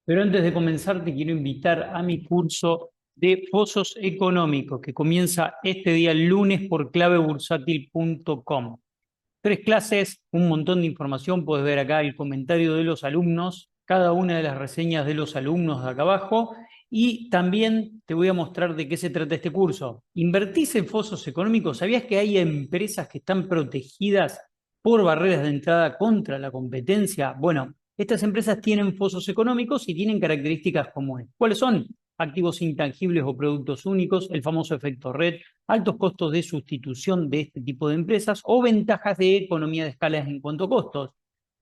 Pero antes de comenzar, te quiero invitar a mi curso de Pozos Económicos, que comienza este día lunes por clavebursátil.com. 3 clases, un montón de información. Puedes ver acá el comentario de los alumnos, cada una de las reseñas de los alumnos de acá abajo. Y también te voy a mostrar de qué se trata este curso. ¿Invertís en pozos económicos? ¿Sabías que hay empresas que están protegidas por barreras de entrada contra la competencia? Bueno, estas empresas tienen pozos económicos y tienen características comunes. ¿Cuáles son? Activos intangibles o productos únicos, el famoso efecto red, altos costos de sustitución de este tipo de empresas o ventajas de economía de escala en cuanto a costos.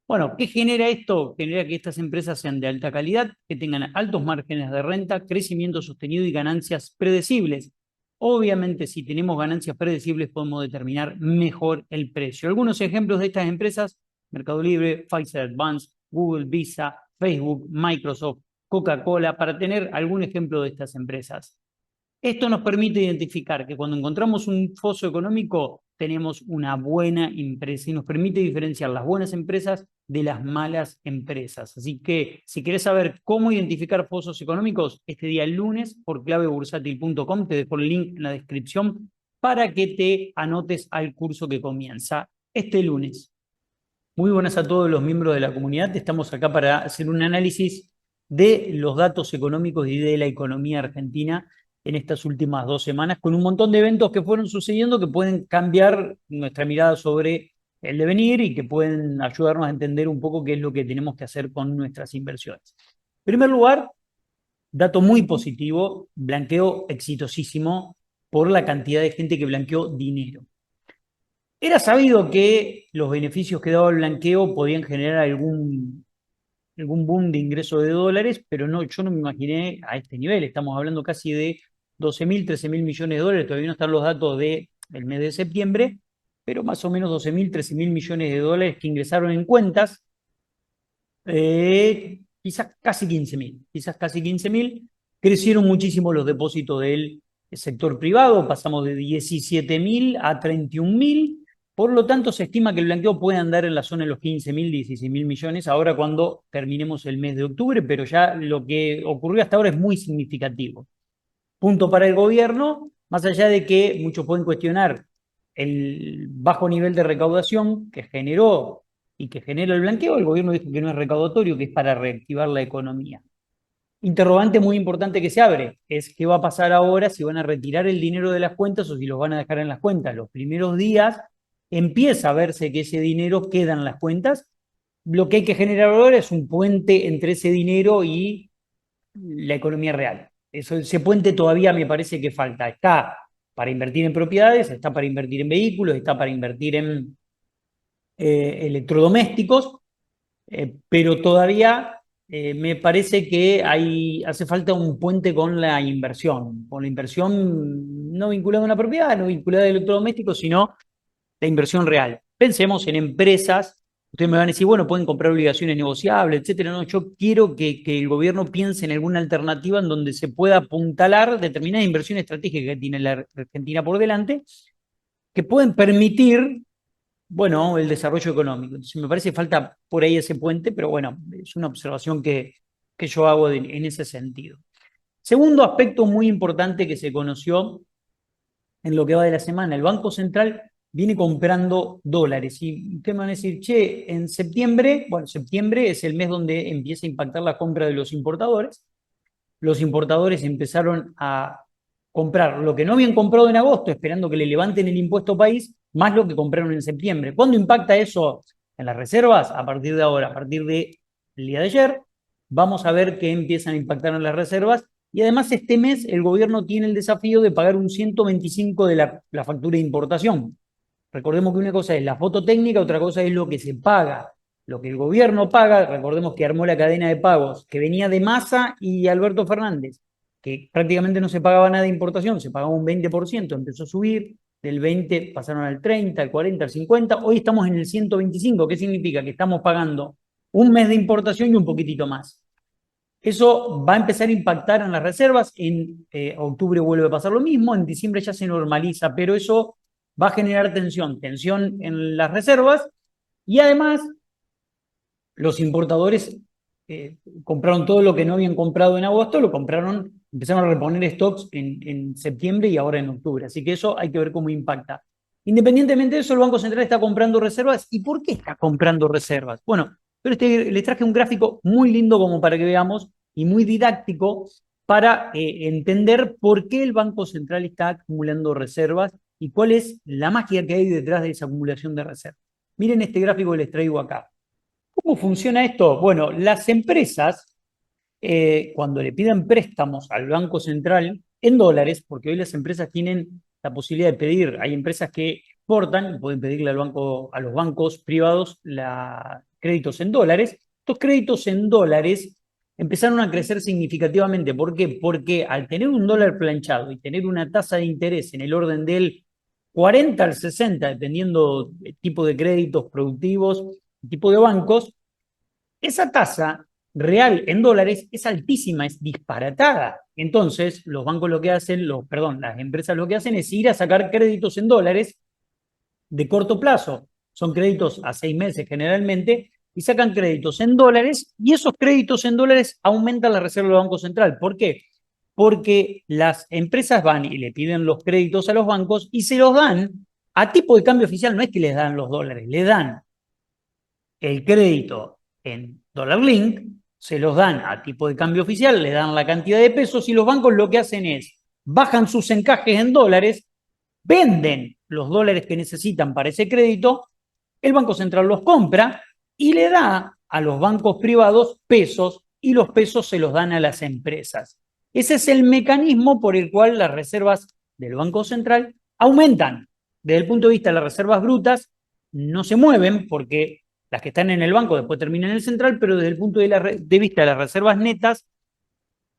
Bueno, ¿qué genera esto? Genera que estas empresas sean de alta calidad, que tengan altos márgenes de renta, crecimiento sostenido y ganancias predecibles. Obviamente, si tenemos ganancias predecibles, podemos determinar mejor el precio. Algunos ejemplos de estas empresas: Mercado Libre, Pfizer Advance, Google, Visa, Facebook, Microsoft, Coca-Cola, para tener algún ejemplo de estas empresas. Esto nos permite identificar que cuando encontramos un foso económico tenemos una buena empresa y nos permite diferenciar las buenas empresas de las malas empresas. Así que si querés saber cómo identificar fosos económicos, este día lunes por clavebursátil.com te dejo el link en la descripción para que te anotes al curso que comienza este lunes. Muy buenas a todos los miembros de la comunidad. Estamos acá para hacer un análisis de los datos económicos y de la economía argentina en estas últimas 2 semanas, con un montón de eventos que fueron sucediendo que pueden cambiar nuestra mirada sobre el devenir y que pueden ayudarnos a entender un poco qué es lo que tenemos que hacer con nuestras inversiones. En primer lugar, dato muy positivo: blanqueo exitosísimo por la cantidad de gente que blanqueó dinero. Era sabido que los beneficios que daba el blanqueo podían generar algún boom de ingreso de dólares, pero no, yo no me imaginé a este nivel. Estamos hablando casi de 12.000, 13.000 millones de dólares. Todavía no están los datos del mes de septiembre, pero más o menos 12.000, 13.000 millones de dólares que ingresaron en cuentas. Quizás casi 15.000, quizás casi 15.000. Crecieron muchísimo los depósitos del sector privado, pasamos de 17.000 a 31.000. Por lo tanto, se estima que el blanqueo puede andar en la zona de los 15.000, 16.000 millones ahora cuando terminemos el mes de octubre, pero ya lo que ocurrió hasta ahora es muy significativo. Punto para el gobierno, más allá de que muchos pueden cuestionar el bajo nivel de recaudación que generó y que genera el blanqueo. El gobierno dijo que no es recaudatorio, que es para reactivar la economía. Interrogante muy importante que se abre es qué va a pasar ahora, si van a retirar el dinero de las cuentas o si los van a dejar en las cuentas. Los primeros días empieza a verse que ese dinero queda en las cuentas. Lo que hay que generar ahora es un puente entre ese dinero y la economía real. Ese puente todavía me parece que falta. Está para invertir en propiedades, está para invertir en vehículos, está para invertir en electrodomésticos, pero todavía me parece que hace falta un puente con la inversión no vinculada a una propiedad, no vinculada a electrodomésticos, sino la inversión real. Pensemos en empresas. Ustedes me van a decir, bueno, pueden comprar obligaciones negociables, etcétera. No, yo quiero que el gobierno piense en alguna alternativa en donde se pueda apuntalar determinada inversión estratégica que tiene la Argentina por delante, que pueden permitir, bueno, el desarrollo económico. Entonces, me parece que falta por ahí ese puente, pero bueno, es una observación que yo hago en ese sentido. Segundo aspecto muy importante que se conoció en lo que va de la semana: el Banco Central viene comprando dólares. Y ustedes me van a decir, che, en septiembre, bueno, septiembre es el mes donde empieza a impactar la compra de los importadores. Los importadores empezaron a comprar lo que no habían comprado en agosto, esperando que le levanten el impuesto país, más lo que compraron en septiembre. ¿Cuándo impacta eso en las reservas? A partir de ahora, a partir del día de ayer, vamos a ver que empiezan a impactar en las reservas. Y además este mes el gobierno tiene el desafío de pagar un 125 de la factura de importación. Recordemos que una cosa es la foto técnica, otra cosa es lo que se paga. Lo que el gobierno paga, recordemos que armó la cadena de pagos, que venía de Massa y Alberto Fernández, que prácticamente no se pagaba nada de importación, se pagaba un 20%, empezó a subir, del 20 pasaron al 30, al 40, al 50, hoy estamos en el 125. ¿Qué significa? Que estamos pagando un mes de importación y un poquitito más. Eso va a empezar a impactar en las reservas. En octubre vuelve a pasar lo mismo, en diciembre ya se normaliza, pero eso va a generar tensión en las reservas. Y además los importadores compraron todo lo que no habían comprado en agosto, lo compraron, empezaron a reponer stocks en septiembre y ahora en octubre. Así que eso hay que ver cómo impacta. Independientemente de eso, el Banco Central está comprando reservas. ¿Y por qué está comprando reservas? Bueno, pero les traje un gráfico muy lindo como para que veamos y muy didáctico para entender por qué el Banco Central está acumulando reservas y cuál es la magia que hay detrás de esa acumulación de reservas. Miren este gráfico que les traigo acá. ¿Cómo funciona esto? Bueno, las empresas, cuando le piden préstamos al Banco Central en dólares, porque hoy las empresas tienen la posibilidad de pedir, hay empresas que exportan y pueden pedirle al banco, a los bancos privados créditos en dólares. Estos créditos en dólares empezaron a crecer significativamente. ¿Por qué? Porque al tener un dólar planchado y tener una tasa de interés en el orden del 40 al 60, dependiendo del tipo de créditos productivos, tipo de bancos, esa tasa real en dólares es altísima, es disparatada. Entonces, los bancos lo que hacen, las empresas lo que hacen es ir a sacar créditos en dólares de corto plazo. Son créditos a 6 meses generalmente, y sacan créditos en dólares, y esos créditos en dólares aumentan la reserva del Banco Central. ¿Por qué? Porque las empresas van y le piden los créditos a los bancos y se los dan a tipo de cambio oficial. No es que les dan los dólares, le dan el crédito en dólar link, se los dan a tipo de cambio oficial, le dan la cantidad de pesos y los bancos lo que hacen es bajan sus encajes en dólares, venden los dólares que necesitan para ese crédito, el Banco Central los compra y le da a los bancos privados pesos y los pesos se los dan a las empresas. Ese es el mecanismo por el cual las reservas del Banco Central aumentan. Desde el punto de vista de las reservas brutas, no se mueven porque las que están en el banco después terminan en el central, pero desde el punto de vista de las reservas netas,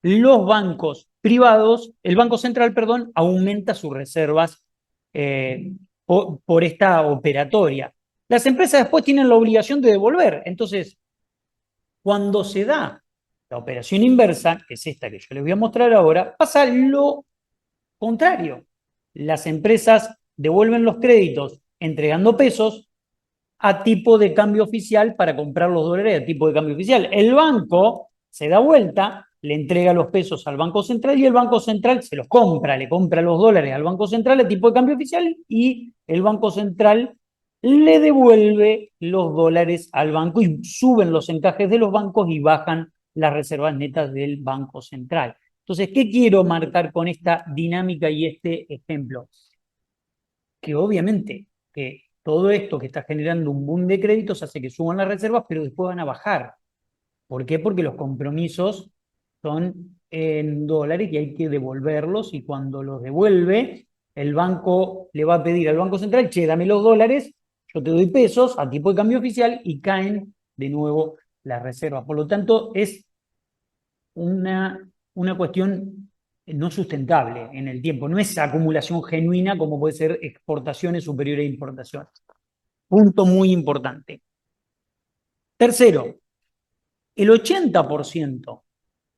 los bancos privados, el Banco Central, perdón, aumenta sus reservas por esta operatoria. Las empresas después tienen la obligación de devolver. Entonces, cuando se da la operación inversa, que es esta que yo les voy a mostrar ahora, pasa lo contrario. Las empresas devuelven los créditos entregando pesos a tipo de cambio oficial para comprar los dólares a tipo de cambio oficial. El banco se da vuelta, le entrega los pesos al Banco Central y el Banco Central se los compra, le compra los dólares al Banco Central a tipo de cambio oficial y el Banco Central le devuelve los dólares al banco y suben los encajes de los bancos y bajan las reservas netas del Banco Central. Entonces, ¿qué quiero marcar con esta dinámica y este ejemplo? Que obviamente que todo esto que está generando un boom de créditos hace que suban las reservas, pero después van a bajar. ¿Por qué? Porque los compromisos son en dólares y hay que devolverlos, y cuando los devuelve, el banco le va a pedir al Banco Central, che, dame los dólares, yo te doy pesos a tipo de cambio oficial y caen de nuevo las reservas. Por lo tanto, es una cuestión no sustentable en el tiempo, no es acumulación genuina como puede ser exportaciones superiores a importaciones. Punto muy importante. Tercero, el 80%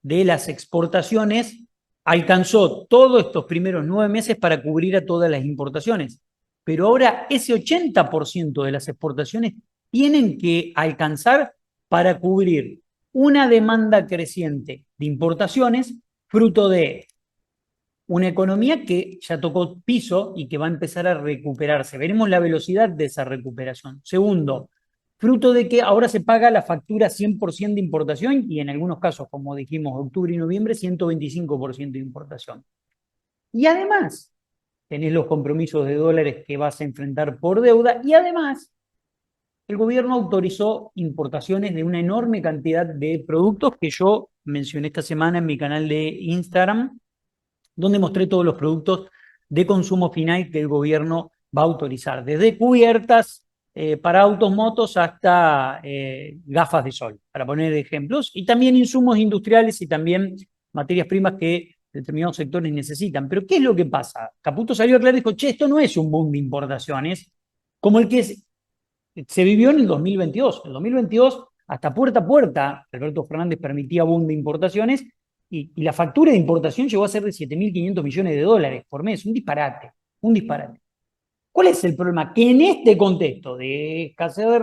de las exportaciones alcanzó todos estos primeros 9 meses para cubrir a todas las importaciones. Pero ahora ese 80% de las exportaciones tienen que alcanzar para cubrir una demanda creciente de importaciones, fruto de una economía que ya tocó piso y que va a empezar a recuperarse. Veremos la velocidad de esa recuperación. Segundo, fruto de que ahora se paga la factura 100% de importación y en algunos casos, como dijimos, octubre y noviembre, 125% de importación. Y además, tenés los compromisos de dólares que vas a enfrentar por deuda y además, el gobierno autorizó importaciones de una enorme cantidad de productos que yo mencioné esta semana en mi canal de Instagram, donde mostré todos los productos de consumo final que el gobierno va a autorizar, desde cubiertas para autos, motos, hasta gafas de sol, para poner ejemplos, y también insumos industriales y también materias primas que determinados sectores necesitan. Pero ¿qué es lo que pasa? Caputo salió a aclarar y dijo, che, esto no es un boom de importaciones como el que se vivió en el 2022. En el 2022, hasta puerta a puerta, Alberto Fernández permitía boom de importaciones y la factura de importación llegó a ser de 7.500 millones de dólares por mes. Un disparate, un disparate. ¿Cuál es el problema? Que en este contexto de escasez de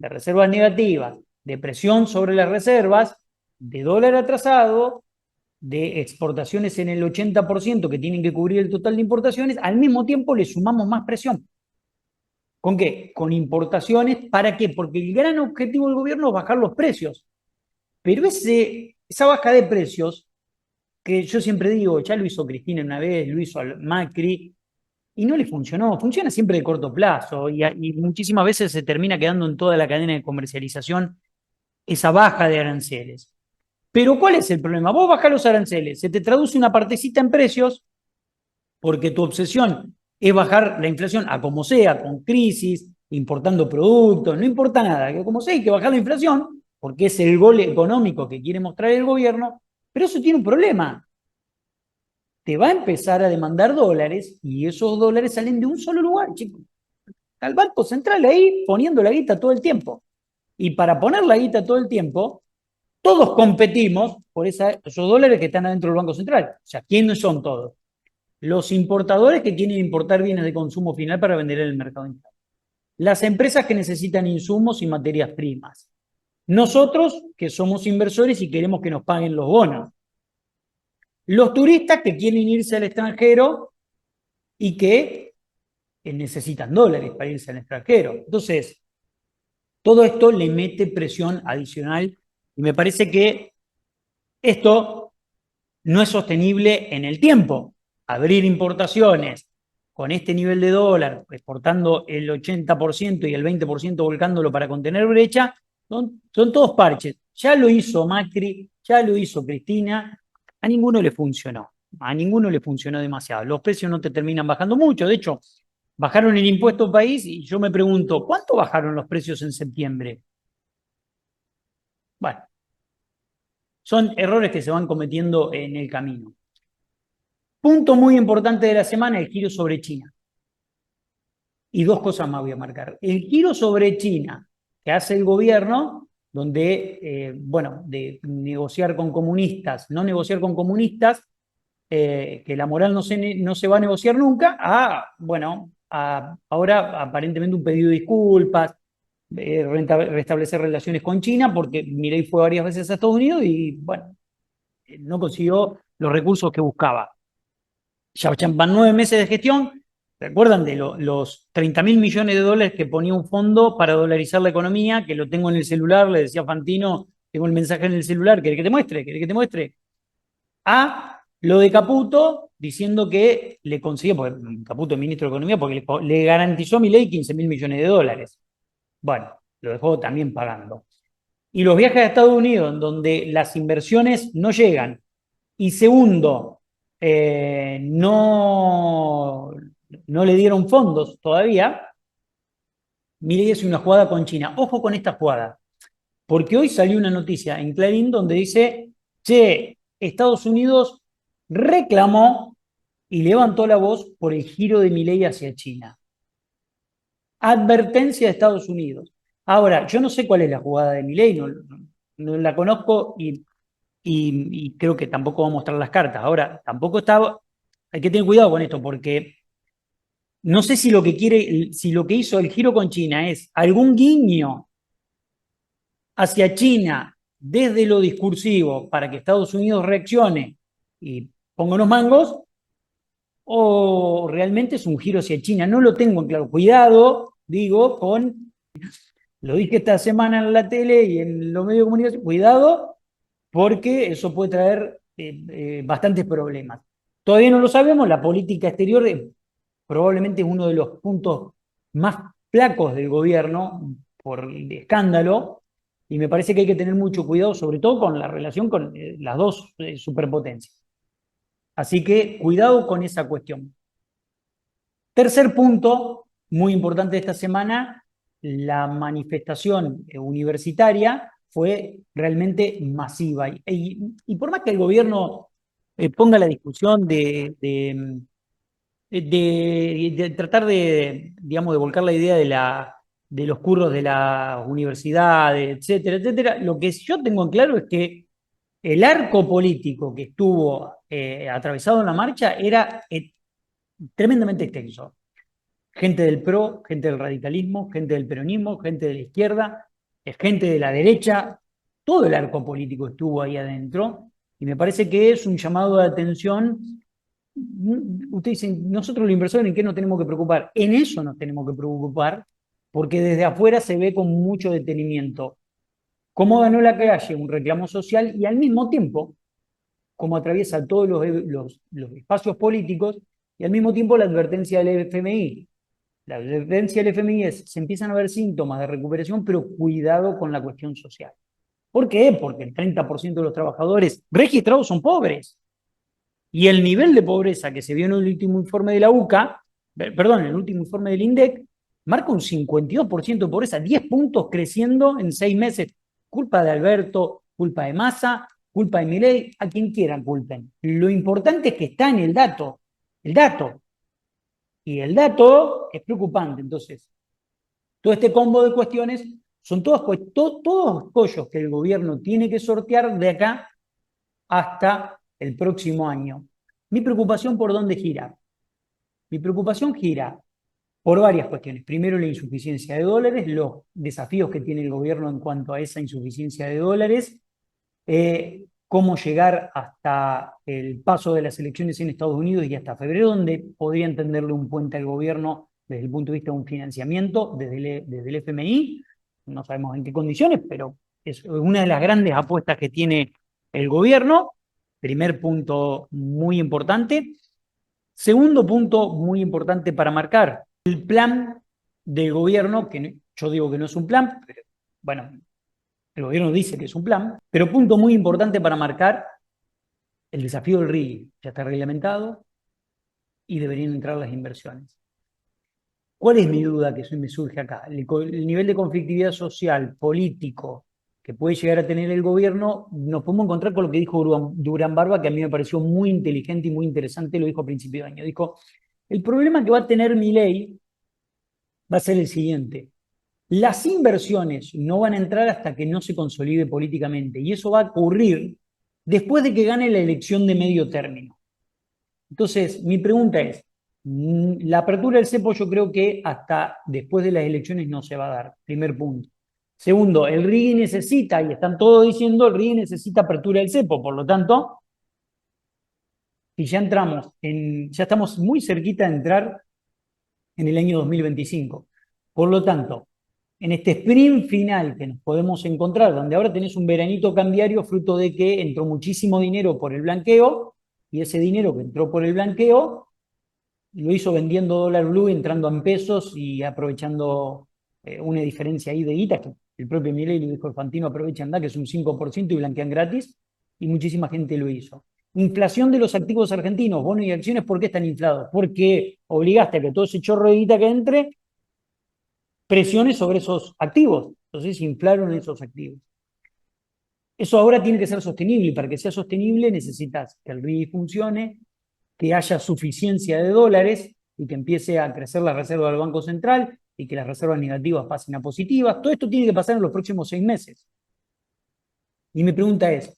reservas negativas, de presión sobre las reservas, de dólar atrasado, de exportaciones en el 80% que tienen que cubrir el total de importaciones, al mismo tiempo le sumamos más presión. ¿Con qué? Con importaciones. ¿Para qué? Porque el gran objetivo del gobierno es bajar los precios. Pero esa baja de precios, que yo siempre digo, ya lo hizo Cristina una vez, lo hizo Macri, y no le funcionó. Funciona siempre de corto plazo y muchísimas veces se termina quedando en toda la cadena de comercialización esa baja de aranceles. Pero ¿cuál es el problema? Vos bajás los aranceles, se te traduce una partecita en precios, porque tu obsesión es bajar la inflación a como sea, con crisis, importando productos, no importa nada, que como sea hay que bajar la inflación, porque es el gol económico que quiere mostrar el gobierno, pero eso tiene un problema. Te va a empezar a demandar dólares y esos dólares salen de un solo lugar, chicos. Al Banco Central ahí poniendo la guita todo el tiempo. Y para poner la guita todo el tiempo, todos competimos por esos dólares que están adentro del Banco Central. O sea, ¿quiénes son todos? Los importadores que quieren importar bienes de consumo final para vender en el mercado interno. Las empresas que necesitan insumos y materias primas. Nosotros que somos inversores y queremos que nos paguen los bonos. Los turistas que quieren irse al extranjero y que necesitan dólares para irse al extranjero. Entonces, todo esto le mete presión adicional y me parece que esto no es sostenible en el tiempo. Abrir importaciones con este nivel de dólar, exportando el 80% y el 20% volcándolo para contener brecha, son todos parches. Ya lo hizo Macri, ya lo hizo Cristina, a ninguno le funcionó. A ninguno le funcionó demasiado. Los precios no te terminan bajando mucho. De hecho, bajaron el impuesto país y yo me pregunto, ¿cuánto bajaron los precios en septiembre? Bueno, son errores que se van cometiendo en el camino. Punto muy importante de la semana, el giro sobre China. Y dos cosas más voy a marcar. El giro sobre China que hace el gobierno, donde, bueno, de negociar con comunistas, no negociar con comunistas, que la moral no se va a negociar nunca, bueno, ahora aparentemente un pedido de disculpas, restablecer relaciones con China, porque Milei fue varias veces a Estados Unidos y, bueno, no consiguió los recursos que buscaba. Ya van 9 meses de gestión. ¿Recuerdan de los 30.000 millones de dólares que ponía un fondo para dolarizar la economía? Que lo tengo en el celular, le decía Fantino, tengo el mensaje en el celular, ¿querés que te muestre? ¿Querés que te muestre? A lo de Caputo, diciendo que le consiguió, porque Caputo es ministro de Economía, porque le garantizó a Milei 15.000 millones de dólares. Bueno, lo dejó también pagando. Y los viajes a Estados Unidos, en donde las inversiones no llegan. Y segundo, no le dieron fondos todavía. Milei hace una jugada con China. Ojo con esta jugada, porque hoy salió una noticia en Clarín donde dice, che, Estados Unidos reclamó y levantó la voz por el giro de Milei hacia China. Advertencia de Estados Unidos. Ahora, yo no sé cuál es la jugada de Milei, no la conozco y creo que tampoco va a mostrar las cartas. Ahora, tampoco está, hay que tener cuidado con esto porque no sé si lo que quiere, si lo que hizo el giro con China es algún guiño hacia China desde lo discursivo para que Estados Unidos reaccione y ponga unos mangos, o realmente es un giro hacia China. No lo tengo en claro. Cuidado, digo, lo dije esta semana en la tele y en los medios de comunicación, cuidado, porque eso puede traer bastantes problemas. Todavía no lo sabemos, la política exterior probablemente es uno de los puntos más flacos del gobierno por el escándalo, y me parece que hay que tener mucho cuidado, sobre todo con la relación con las dos superpotencias. Así que cuidado con esa cuestión. Tercer punto, muy importante de esta semana, la manifestación universitaria fue realmente masiva. Y por más que el gobierno ponga la discusión de tratar de, digamos, de volcar la idea de los curros de las universidades, etcétera, etcétera, lo que yo tengo en claro es que el arco político que estuvo atravesado en la marcha era tremendamente extenso. Gente del PRO, gente del radicalismo, gente del peronismo, gente de la izquierda, es gente de la derecha, todo el arco político estuvo ahí adentro, y me parece que es un llamado de atención. Ustedes dicen, nosotros los inversores, ¿en qué nos tenemos que preocupar? En eso nos tenemos que preocupar, porque desde afuera se ve con mucho detenimiento cómo ganó la calle un reclamo social y al mismo tiempo cómo atraviesa todos los espacios políticos y al mismo tiempo la advertencia del FMI. La advertencia del FMI es, se empiezan a ver síntomas de recuperación, pero cuidado con la cuestión social. ¿Por qué? Porque el 30% de los trabajadores registrados son pobres. Y el nivel de pobreza que se vio en el último informe de la UCA, perdón, en el último informe del INDEC, marca un 52% de pobreza, 10 puntos creciendo en 6 meses. Culpa de Alberto, culpa de Massa, culpa de Milei, a quien quieran culpen. Lo importante es que está en el dato. El dato. Y el dato es preocupante. Entonces, todo este combo de cuestiones son todos collos que el gobierno tiene que sortear de acá hasta el próximo año. Mi preocupación por dónde gira. Mi preocupación gira por varias cuestiones. Primero, la insuficiencia de dólares, los desafíos que tiene el gobierno en cuanto a esa insuficiencia de dólares, cómo llegar hasta el paso de las elecciones en Estados Unidos y hasta febrero, donde podría entenderle un puente al gobierno desde el punto de vista de un financiamiento desde el FMI. No sabemos en qué condiciones, pero es una de las grandes apuestas que tiene el gobierno. Primer punto muy importante. Segundo punto muy importante para marcar, el plan del gobierno, que yo digo que no es un plan, pero bueno, el gobierno dice que es un plan, pero punto muy importante para marcar, el desafío del RIGI ya está reglamentado y deberían entrar las inversiones. ¿Cuál es mi duda que me surge acá? El nivel de conflictividad social, político, que puede llegar a tener el gobierno, nos podemos encontrar con lo que dijo Durán Barba, que a mí me pareció muy inteligente y muy interesante, lo dijo a principio de año. Dijo, el problema que va a tener Milei va a ser el siguiente. Las inversiones no van a entrar hasta que no se consolide políticamente, y eso va a ocurrir después de que gane la elección de medio término. Entonces, mi pregunta es, la apertura del cepo yo creo que hasta después de las elecciones no se va a dar, primer punto. Segundo, el RIGI necesita, y están todos diciendo, el RIGI necesita apertura del cepo, por lo tanto, si ya ya estamos muy cerquita de entrar en el año 2025. Por lo tanto, en este sprint final que nos podemos encontrar, donde ahora tenés un veranito cambiario fruto de que entró muchísimo dinero por el blanqueo, y ese dinero que entró por el blanqueo lo hizo vendiendo dólar blue, entrando en pesos y aprovechando una diferencia ahí de guita, que el propio Milei lo dijo, el Fantino aprovecha anda, que es un 5% y blanquean gratis, y muchísima gente lo hizo. Inflación de los activos argentinos, bonos y acciones, ¿por qué están inflados? Porque obligaste a que todo ese chorro de guita que entre presione sobre esos activos. Entonces inflaron esos activos. Eso ahora tiene que ser sostenible, y para que sea sostenible necesitas que el RIGI funcione, que haya suficiencia de dólares y que empiece a crecer la reserva del Banco Central y que las reservas negativas pasen a positivas. Todo esto tiene que pasar en los próximos 6 meses. Y mi pregunta es,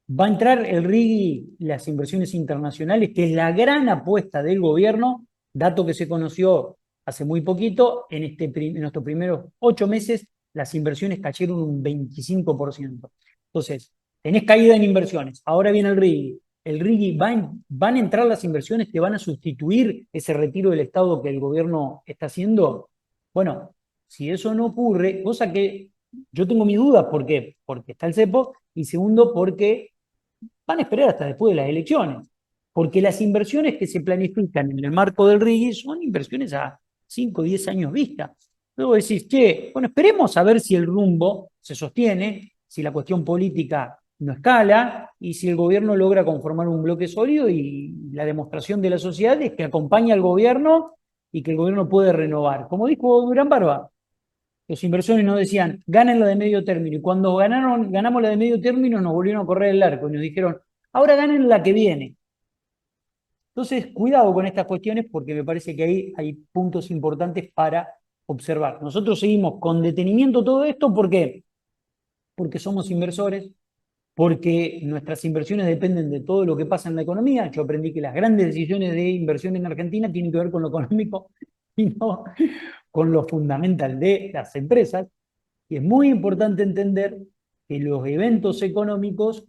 ¿va a entrar el RIGI, las inversiones internacionales, que es la gran apuesta del gobierno, dato que se conoció hace muy poquito, en estos primeros 8 meses las inversiones cayeron un 25%. Entonces, tenés caída en inversiones, ahora viene el RIGI van a entrar las inversiones que van a sustituir ese retiro del Estado que el gobierno está haciendo. Bueno, si eso no ocurre, cosa que yo tengo mis dudas, ¿por qué? Porque está el cepo, y segundo, porque van a esperar hasta después de las elecciones. Porque las inversiones que se planifican en el marco del RIGI son inversiones a 5 o 10 años vista. Luego decís, che, bueno, esperemos a ver si el rumbo se sostiene, si la cuestión política no escala y si el gobierno logra conformar un bloque sólido, y la demostración de la sociedad es que acompaña al gobierno y que el gobierno puede renovar. Como dijo Durán Barba, los inversores nos decían, ganen la de medio término, y cuando ganamos la de medio término nos volvieron a correr el arco y nos dijeron, ahora ganen la que viene. Entonces, cuidado con estas cuestiones, porque me parece que ahí hay puntos importantes para observar. Nosotros seguimos con detenimiento todo esto, ¿por qué? Porque somos inversores, porque nuestras inversiones dependen de todo lo que pasa en la economía. Yo aprendí que las grandes decisiones de inversión en Argentina tienen que ver con lo económico y no con lo fundamental de las empresas. Y es muy importante entender que los eventos económicos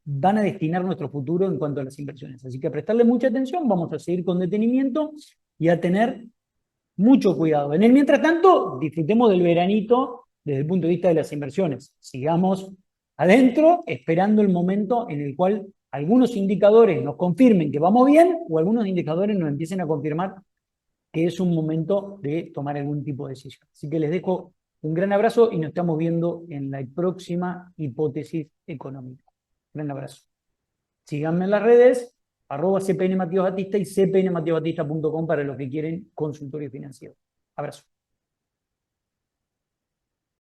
van a destinar nuestro futuro en cuanto a las inversiones. Así que a prestarle mucha atención, vamos a seguir con detenimiento y a tener mucho cuidado. En el mientras tanto, disfrutemos del veranito desde el punto de vista de las inversiones. Sigamos adentro, esperando el momento en el cual algunos indicadores nos confirmen que vamos bien o algunos indicadores nos empiecen a confirmar que es un momento de tomar algún tipo de decisión. Así que les dejo un gran abrazo y nos estamos viendo en la próxima hipótesis económica. Gran abrazo. Síganme en las redes, @CPN Matías Batista y cpnmatiasbatista.com para los que quieren consultorio financiero. Abrazo.